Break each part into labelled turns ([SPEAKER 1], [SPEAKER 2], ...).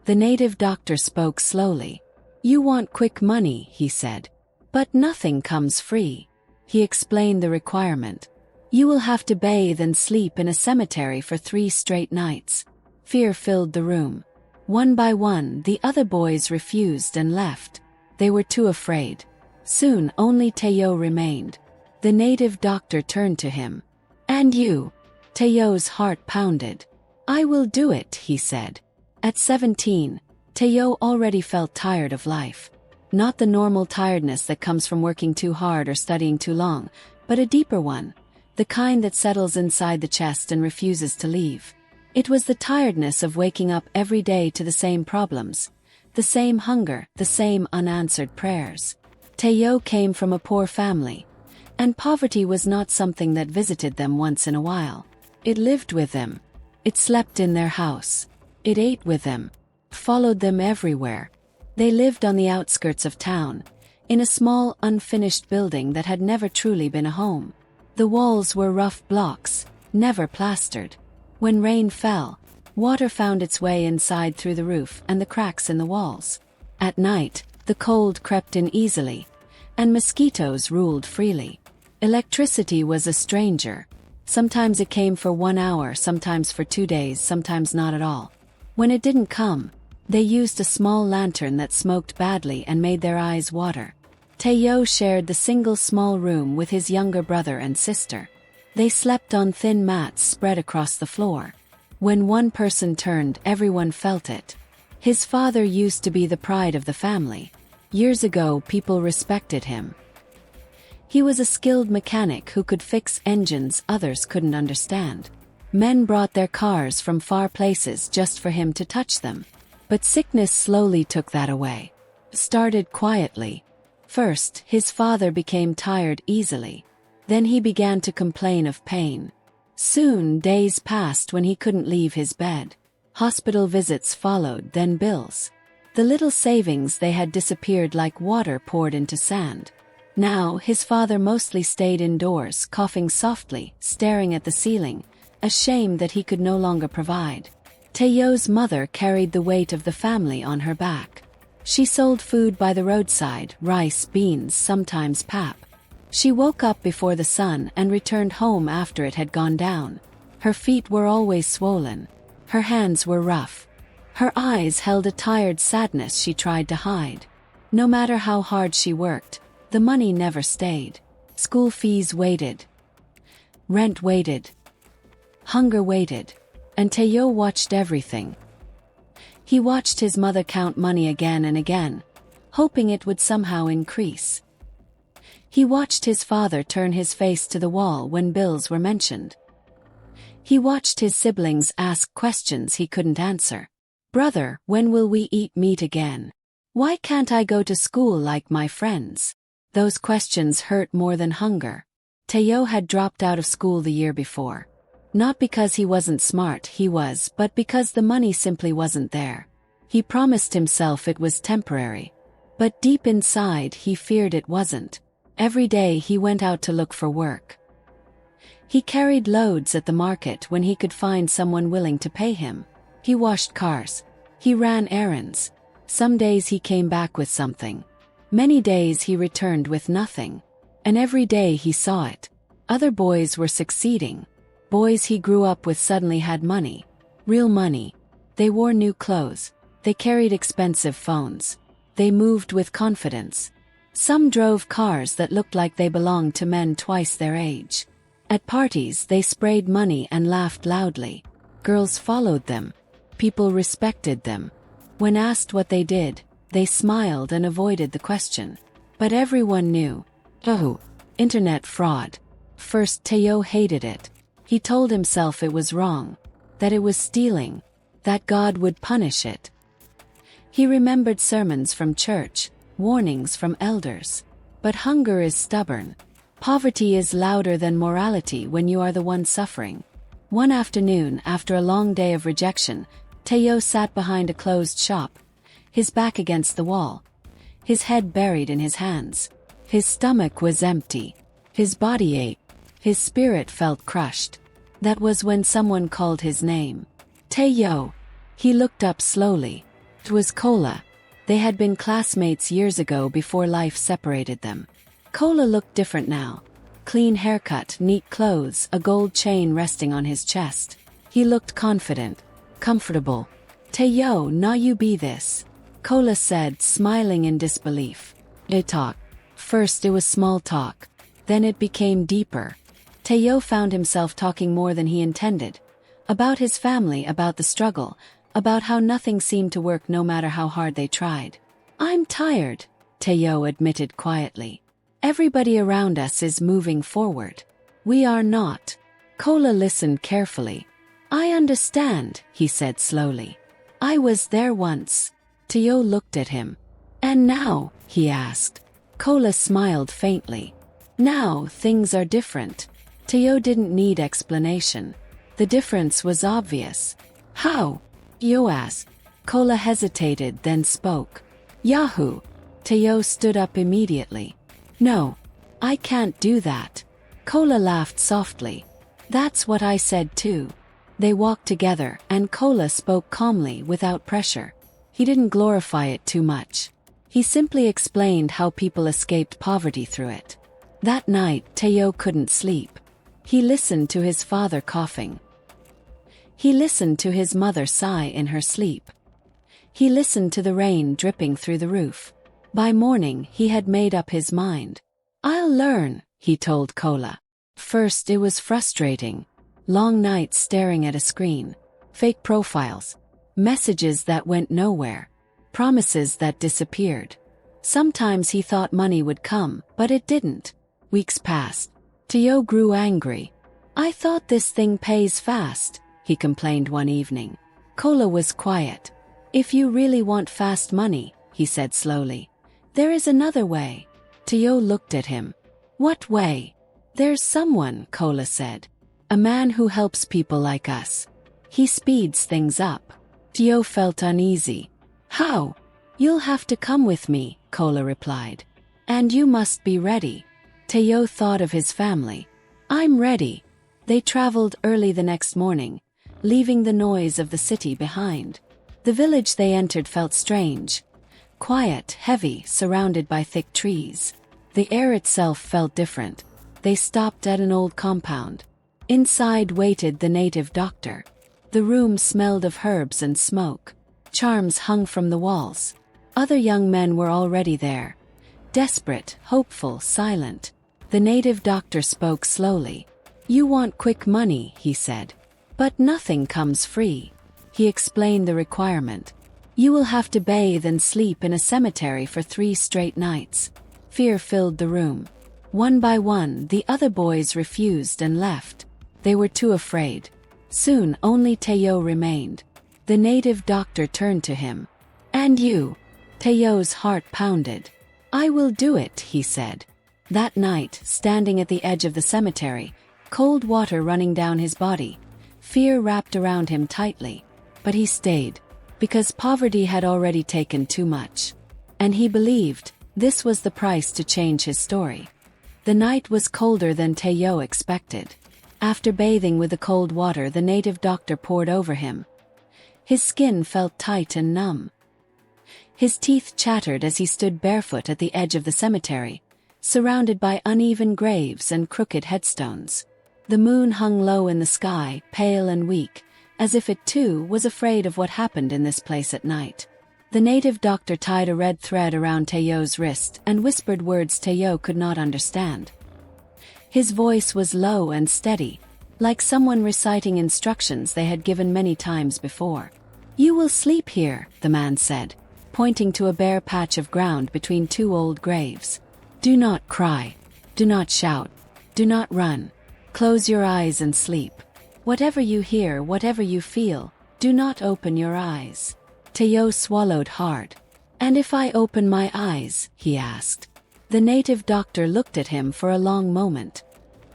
[SPEAKER 1] The native doctor spoke slowly. "You want quick money," he said. "But nothing comes free." He explained the requirement. "You will have to bathe and sleep in a cemetery for 3 straight nights." Fear filled the room. One by one, the other boys refused and left. They were too afraid. Soon, only Teo remained. The native doctor turned to him. "And you?" Teo's heart pounded. "I will do it," he said. At 17, Teo already felt tired of life. Not the normal tiredness that comes from working too hard or studying too long, but a deeper one. The kind that settles inside the chest and refuses to leave. It was the tiredness of waking up every day to the same problems, the same hunger, the same unanswered prayers. Teo came from a poor family, and poverty was not something that visited them once in a while. It lived with them. It slept in their house. It ate with them, followed them everywhere. They lived on the outskirts of town, in a small, unfinished building that had never truly been a home. The walls were rough blocks, never plastered. When rain fell, water found its way inside through the roof and the cracks in the walls. At night, the cold crept in easily, and mosquitoes ruled freely. Electricity was a stranger. Sometimes it came for 1 hour, sometimes for 2 days, sometimes not at all. When it didn't come, they used a small lantern that smoked badly and made their eyes water. Teo shared the single small room with his younger brother and sister. They slept on thin mats spread across the floor. When one person turned, everyone felt it. His father used to be the pride of the family. Years ago, people respected him. He was a skilled mechanic who could fix engines others couldn't understand. Men brought their cars from far places just for him to touch them. But sickness slowly took that away. Started quietly. First, his father became tired easily. Then he began to complain of pain. Soon, days passed when he couldn't leave his bed. Hospital visits followed, then bills. The little savings they had disappeared like water poured into sand. Now, his father mostly stayed indoors, coughing softly, staring at the ceiling, ashamed that he could no longer provide. Teo's mother carried the weight of the family on her back. She sold food by the roadside, rice, beans, sometimes pap. She woke up before the sun and returned home after it had gone down. Her feet were always swollen. Her hands were rough. Her eyes held a tired sadness she tried to hide. No matter how hard she worked, the money never stayed. School fees waited. Rent waited. Hunger waited. And Teo watched everything. He watched his mother count money again and again, hoping it would somehow increase. He watched his father turn his face to the wall when bills were mentioned. He watched his siblings ask questions he couldn't answer. "Brother, when will we eat meat again? Why can't I go to school like my friends?" Those questions hurt more than hunger. Teo had dropped out of school the year before. Not because he wasn't smart, he was, but because the money simply wasn't there. He promised himself it was temporary. But deep inside, he feared it wasn't. Every day he went out to look for work. He carried loads at the market when he could find someone willing to pay him. He washed cars. He ran errands. Some days he came back with something. Many days he returned with nothing. And every day he saw it. Other boys were succeeding. Boys he grew up with suddenly had money. Real money. They wore new clothes. They carried expensive phones. They moved with confidence. Some drove cars that looked like they belonged to men twice their age. At parties, they sprayed money and laughed loudly. Girls followed them. People respected them. When asked what they did, they smiled and avoided the question. But everyone knew. Oh, internet fraud. First, Teo hated it. He told himself it was wrong, that it was stealing, that God would punish it. He remembered sermons from church, warnings from elders. But hunger is stubborn. Poverty is louder than morality when you are the one suffering. One afternoon, after a long day of rejection, Teo sat behind a closed shop, his back against the wall, his head buried in his hands. His stomach was empty. His body ached. His spirit felt crushed. That was when someone called his name. Teo. He looked up slowly. It was Kola. They had been classmates years ago before life separated them. Kola looked different now. Clean haircut, neat clothes, a gold chain resting on his chest. He looked confident, comfortable. "Tayo, na you be this," Kola said, smiling in disbelief. They talked. First it was small talk. Then it became deeper. Tayo found himself talking more than he intended. About his family, about the struggle, about how nothing seemed to work no matter how hard they tried. "I'm tired," Tayo admitted quietly. "Everybody around us is moving forward. We are not." Kola listened carefully. "I understand," he said slowly. "I was there once." Tayo looked at him. "And now?" he asked. Kola smiled faintly. "Now things are different." Tayo didn't need explanation. The difference was obvious. "How?" Tayo asked. Kola hesitated, then spoke. "Yahoo!" Tayo stood up immediately. "No, I can't do that." Kola laughed softly. "That's what I said too." They walked together, and Kola spoke calmly without pressure. He didn't glorify it too much. He simply explained how people escaped poverty through it. That night, Tayo couldn't sleep. He listened to his father coughing. He listened to his mother sigh in her sleep. He listened to the rain dripping through the roof. By morning, he had made up his mind. "I'll learn," he told Kola. First it was frustrating. Long nights staring at a screen. Fake profiles. Messages that went nowhere. Promises that disappeared. Sometimes he thought money would come, but it didn't. Weeks passed. Tayo grew angry. "I thought this thing pays fast," he complained one evening. Kola was quiet. "If you really want fast money," he said slowly, "there is another way." Tayo looked at him. "What way?" "There's someone," Kola said. "A man who helps people like us. He speeds things up." Tayo felt uneasy. "How?" "You'll have to come with me," Kola replied. "And you must be ready." Tayo thought of his family. "I'm ready." They traveled early the next morning, leaving the noise of the city behind. The village they entered felt strange. Quiet, heavy, surrounded by thick trees. The air itself felt different. They stopped at an old compound. Inside waited the native doctor. The room smelled of herbs and smoke. Charms hung from the walls. Other young men were already there. Desperate, hopeful, silent. The native doctor spoke slowly. "You want quick money," he said. "But nothing comes free." He explained the requirement. "You will have to bathe and sleep in a cemetery for 3 straight nights." Fear filled the room. One by one, the other boys refused and left. They were too afraid. Soon, only Tayo remained. The native doctor turned to him. "And you?" Tayo's heart pounded. "I will do it," he said. That night, standing at the edge of the cemetery, cold water running down his body, fear wrapped around him tightly. But he stayed, because poverty had already taken too much. And he believed this was the price to change his story. The night was colder than Tayo expected. After bathing with the cold water the native doctor poured over him, his skin felt tight and numb. His teeth chattered as he stood barefoot at the edge of the cemetery, surrounded by uneven graves and crooked headstones. The moon hung low in the sky, pale and weak, as if it too was afraid of what happened in this place at night. The native doctor tied a red thread around Tayo's wrist and whispered words Tayo could not understand. His voice was low and steady, like someone reciting instructions they had given many times before. "You will sleep here," the man said, pointing to a bare patch of ground between 2 old graves. "Do not cry. Do not shout. Do not run. Close your eyes and sleep. Whatever you hear, whatever you feel, do not open your eyes." Tayo swallowed hard. "And if I open my eyes?" he asked. The native doctor looked at him for a long moment.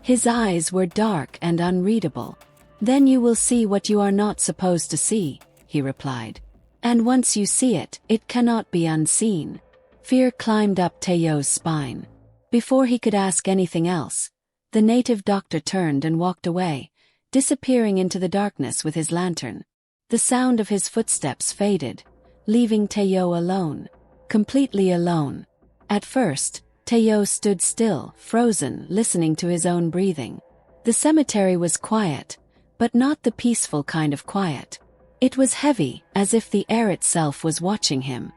[SPEAKER 1] His eyes were dark and unreadable. "Then you will see what you are not supposed to see," he replied. "And once you see it, it cannot be unseen." Fear climbed up Tayo's spine. Before he could ask anything else, the native doctor turned and walked away, disappearing into the darkness with his lantern. The sound of his footsteps faded, leaving Teo alone. Completely alone. At first, Teo stood still, frozen, listening to his own breathing. The cemetery was quiet, but not the peaceful kind of quiet. It was heavy, as if the air itself was watching him.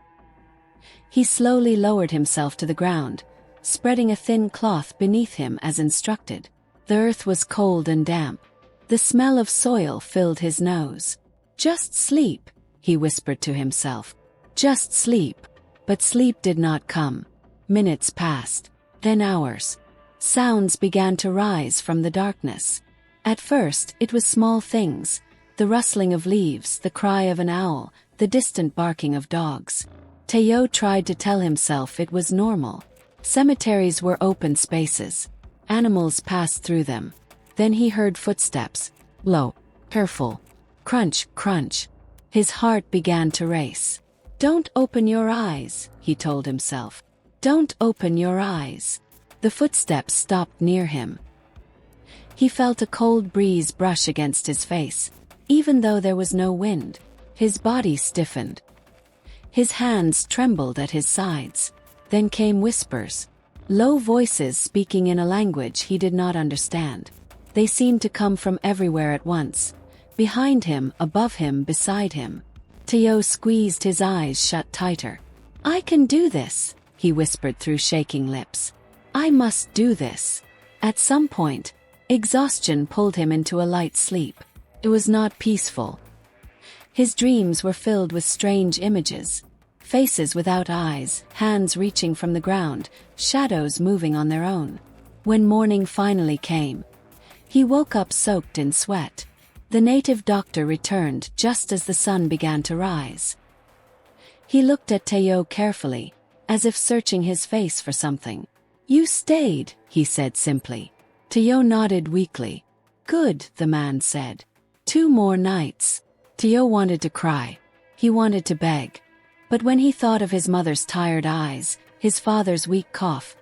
[SPEAKER 1] He slowly lowered himself to the ground, spreading a thin cloth beneath him as instructed. The earth was cold and damp. The smell of soil filled his nose. "Just sleep," he whispered to himself. "Just sleep." But sleep did not come. Minutes passed, then hours. Sounds began to rise from the darkness. At first, it was small things: the rustling of leaves, the cry of an owl, the distant barking of dogs. Teo tried to tell himself it was normal. Cemeteries were open spaces. Animals passed through them. Then he heard footsteps. Low, careful. Crunch, crunch. His heart began to race. "Don't open your eyes," he told himself. "Don't open your eyes." The footsteps stopped near him. He felt a cold breeze brush against his face. Even though there was no wind, his body stiffened. His hands trembled at his sides. Then came whispers. Low voices speaking in a language he did not understand. They seemed to come from everywhere at once. Behind him, above him, beside him. Teo squeezed his eyes shut tighter. "I can do this," he whispered through shaking lips. "I must do this." At some point, exhaustion pulled him into a light sleep. It was not peaceful. His dreams were filled with strange images. Faces without eyes, hands reaching from the ground, shadows moving on their own. When morning finally came, he woke up soaked in sweat. The native doctor returned just as the sun began to rise. He looked at Teo carefully, as if searching his face for something. "You stayed," he said simply. Teo nodded weakly. "Good," the man said. 2 more nights. Teo wanted to cry. He wanted to beg. But when he thought of his mother's tired eyes, his father's weak cough,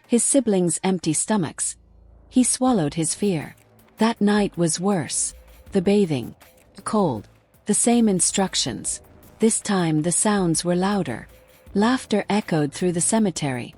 [SPEAKER 1] his siblings' empty stomachs, he swallowed his fear. That night was worse. The bathing, the cold, the same instructions. This time the sounds were louder. Laughter echoed through the cemetery.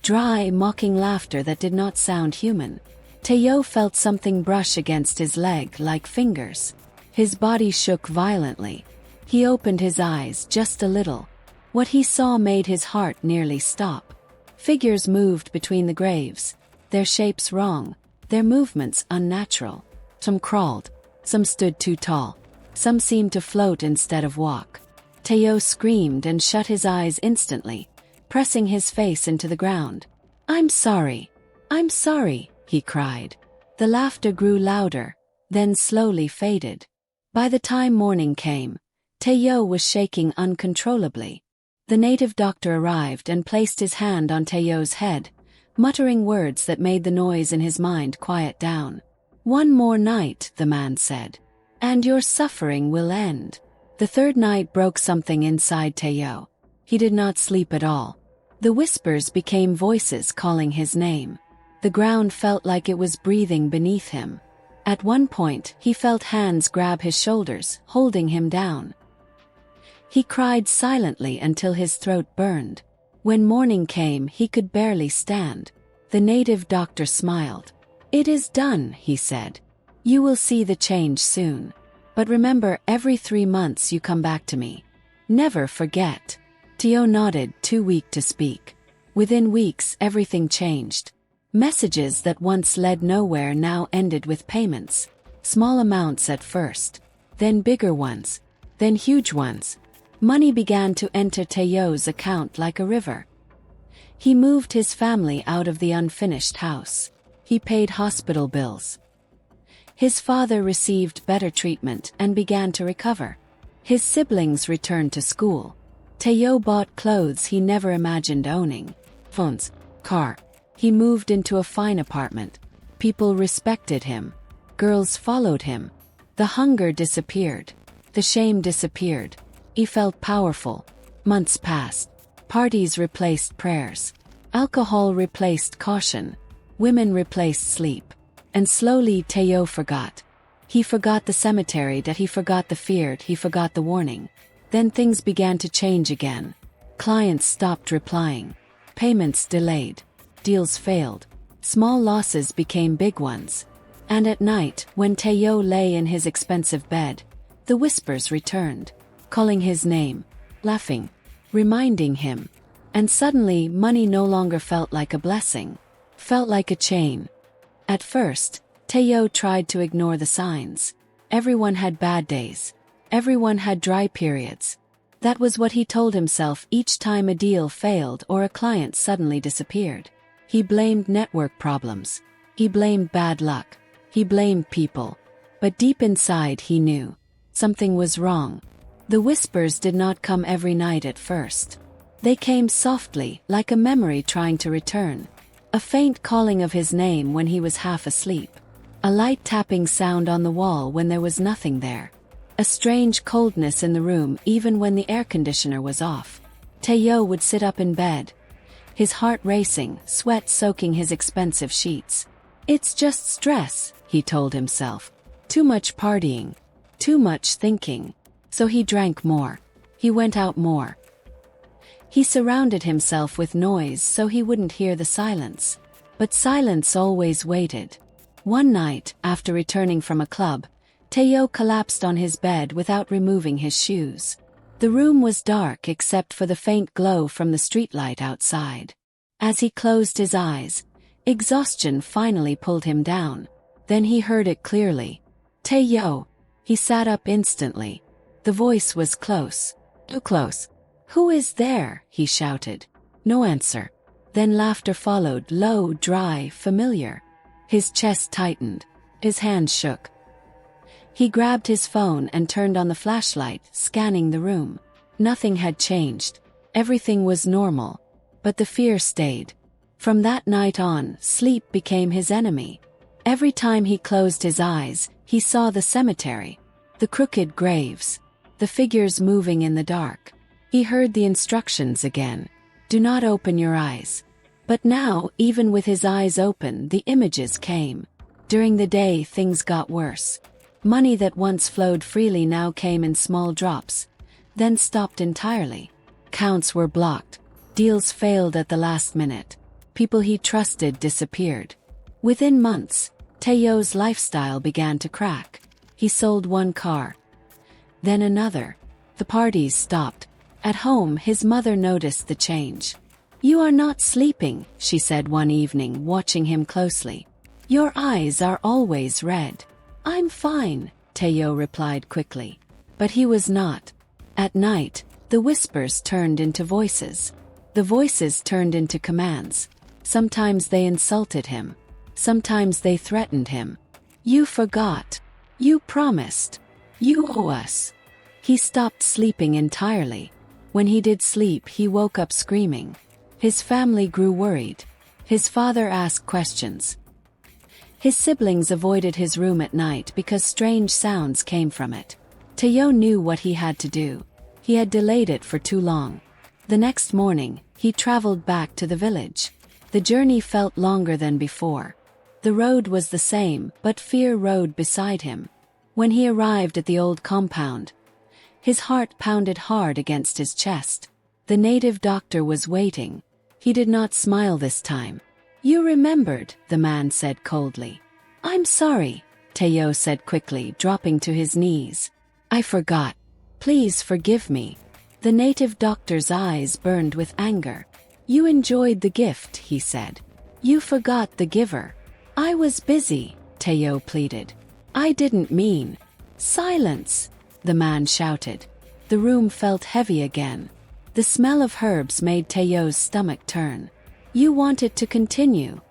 [SPEAKER 1] Dry, mocking laughter that did not sound human. Teo felt something brush against his leg like fingers. His body shook violently. He opened his eyes just a little. What he saw made his heart nearly stop. Figures moved between the graves, their shapes wrong, their movements unnatural. Some crawled, some stood too tall, some seemed to float instead of walk. Teo screamed and shut his eyes instantly, pressing his face into the ground. "I'm sorry. I'm sorry," he cried. The laughter grew louder, then slowly faded. By the time morning came, Teo was shaking uncontrollably. The native doctor arrived and placed his hand on Teo's head, muttering words that made the noise in his mind quiet down. "1 more night," the man said, "and your suffering will end." The 3rd night broke something inside Teo. He did not sleep at all. The whispers became voices calling his name. The ground felt like it was breathing beneath him. At one point, he felt hands grab his shoulders, holding him down. He cried silently until his throat burned. When morning came, he could barely stand. The native doctor smiled. "It is done," he said. "You will see the change soon. But remember, every 3 months you come back to me. Never forget." Teo nodded, too weak to speak. Within weeks, everything changed. Messages that once led nowhere now ended with payments. Small amounts at first. Then bigger ones. Then huge ones. Money began to enter Teo's account like a river. He moved his family out of the unfinished house. He paid hospital bills. His father received better treatment and began to recover. His siblings returned to school. Teo bought clothes he never imagined owning. Phones, car. He moved into a fine apartment. People respected him. Girls followed him. The hunger disappeared. The shame disappeared. He felt powerful. Months passed. Parties replaced prayers. Alcohol replaced caution. Women replaced sleep. And slowly Teo forgot. He forgot the cemetery, that he forgot the fear, he forgot the warning. Then things began to change again. Clients stopped replying. Payments delayed. Deals failed. Small losses became big ones. And at night, when Tayo lay in his expensive bed, the whispers returned, calling his name, laughing, reminding him. And suddenly, money no longer felt like a blessing, felt like a chain. At first, Tayo tried to ignore the signs. Everyone had bad days. Everyone had dry periods. That was what he told himself each time a deal failed or a client suddenly disappeared. He blamed network problems. He blamed bad luck. He blamed people. But deep inside he knew something was wrong. The whispers did not come every night at first. They came softly, like a memory trying to return. A faint calling of his name when he was half asleep. A light tapping sound on the wall when there was nothing there. A strange coldness in the room even when the air conditioner was off. Tayo would sit up in bed, his heart racing, sweat soaking his expensive sheets. It's just stress, he told himself. Too much partying. Too much thinking. So he drank more. He went out more. He surrounded himself with noise so he wouldn't hear the silence. But silence always waited. One night, after returning from a club, Tayo collapsed on his bed without removing his shoes. The room was dark except for the faint glow from the streetlight outside. As he closed his eyes, exhaustion finally pulled him down. Then he heard it clearly. Tayo. He sat up instantly. The voice was close. Too close. Who is there? He shouted. No answer. Then laughter followed, low, dry, familiar. His chest tightened. His hands shook. He grabbed his phone and turned on the flashlight, scanning the room. Nothing had changed. Everything was normal. But the fear stayed. From that night on, sleep became his enemy. Every time he closed his eyes, he saw the cemetery, the crooked graves, the figures moving in the dark. He heard the instructions again. Do not open your eyes. But now, even with his eyes open, the images came. During the day, things got worse. Money that once flowed freely now came in small drops, then stopped entirely. Counts were blocked. Deals failed at the last minute. People he trusted disappeared. Within months, Tayo's lifestyle began to crack. He sold one car. Then another. The parties stopped. At home, his mother noticed the change. You are not sleeping, she said one evening, watching him closely. Your eyes are always red. I'm fine, Tayo replied quickly. But he was not. At night, the whispers turned into voices. The voices turned into commands. Sometimes they insulted him. Sometimes they threatened him. You forgot. You promised. You owe us. He stopped sleeping entirely. When he did sleep, he woke up screaming. His family grew worried. His father asked questions. His siblings avoided his room at night because strange sounds came from it. Tayo knew what he had to do. He had delayed it for too long. The next morning, he traveled back to the village. The journey felt longer than before. The road was the same, but fear rode beside him. When he arrived at the old compound, his heart pounded hard against his chest. The native doctor was waiting. He did not smile this time. You remembered, the man said coldly. I'm sorry, Tayo said quickly, dropping to his knees. I forgot. Please forgive me. The native doctor's eyes burned with anger. You enjoyed the gift, he said. You forgot the giver. I was busy, Tayo pleaded. I didn't mean. Silence, the man shouted. The room felt heavy again. The smell of herbs made Tayo's stomach turn. You wanted to continue?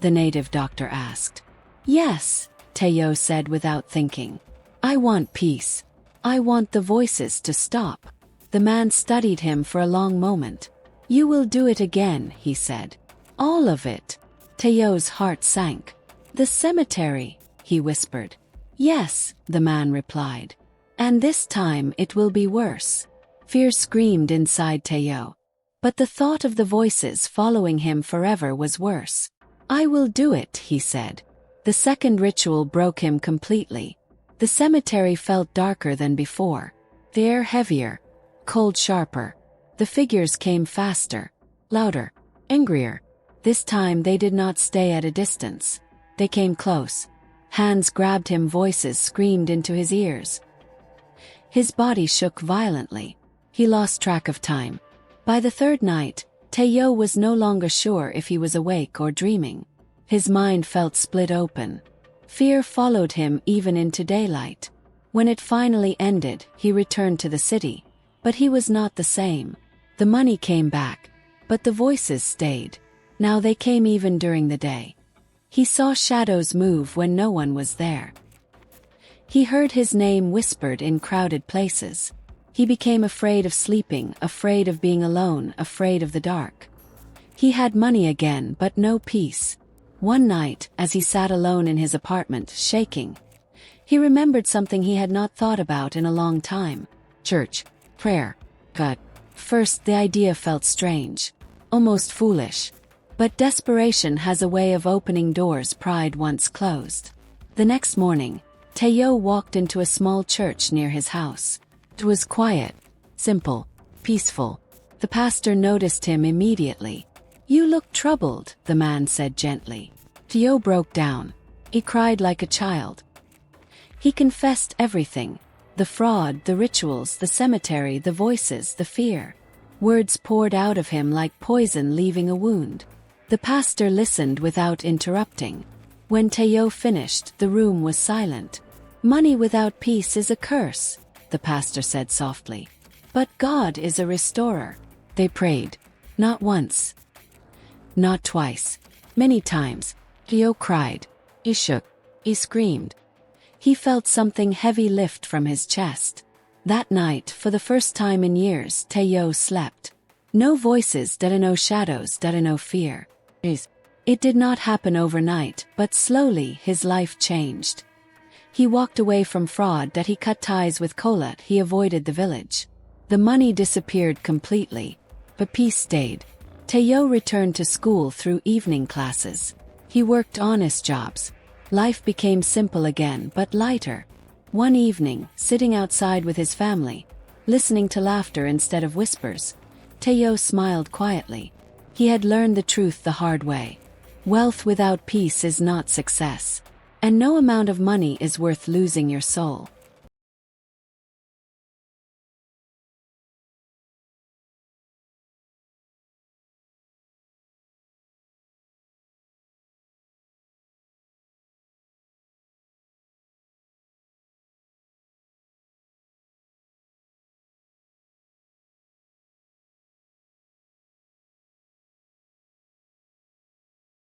[SPEAKER 1] The native doctor asked. Yes, Tayo said without thinking. I want peace. I want the voices to stop. The man studied him for a long moment. You will do it again, he said. All of it. Tayo's heart sank. The cemetery, he whispered. Yes, the man replied. And this time it will be worse. Fear screamed inside Tayo. But the thought of the voices following him forever was worse. I will do it, he said. The second ritual broke him completely. The cemetery felt darker than before. The air heavier. cold sharper. The figures came faster, louder, angrier. This time they did not stay at a distance. They came close. Hands grabbed him, voices screamed into his ears. His body shook violently. He lost track of time. By the third night, Tayo was no longer sure if he was awake or dreaming. His mind felt split open. Fear followed him even into daylight. When it finally ended, he returned to the city. But he was not the same. The money came back, but the voices stayed. Now they came even during the day. He saw shadows move when no one was there. He heard his name whispered in crowded places. He became afraid of sleeping, afraid of being alone, afraid of the dark. He had money again, but no peace. One night, as he sat alone in his apartment, shaking, he remembered something he had not thought about in a long time. Church, prayer. But first the idea felt strange, almost foolish. But desperation has a way of opening doors pride once closed. The next morning, Tayo walked into a small church near his house. It was quiet, simple, peaceful. The pastor noticed him immediately. "You look troubled," the man said gently. Tayo broke down. He cried like a child. He confessed everything: the fraud, the rituals, the cemetery, the voices, the fear. Words poured out of him like poison leaving a wound. The pastor listened without interrupting. When Tayo finished, the room was silent. "Money without peace is a curse," the pastor said softly. "But God is a restorer." They prayed. Not once. Not twice. Many times. Tayo cried. He shook. He screamed. He felt something heavy lift from his chest. That night, for the first time in years, Tayo slept. No voices, no shadows, no fear. It did not happen overnight, but slowly his life changed. He walked away from fraud, he cut ties with Kolat, he avoided the village. The money disappeared completely, but peace stayed. Tayo returned to school through evening classes. He worked honest jobs. Life became simple again, but lighter. One evening, sitting outside with his family, listening to laughter instead of whispers, Tayo smiled quietly. He had learned the truth the hard way. Wealth without peace is not success. And no amount of money is worth losing your soul.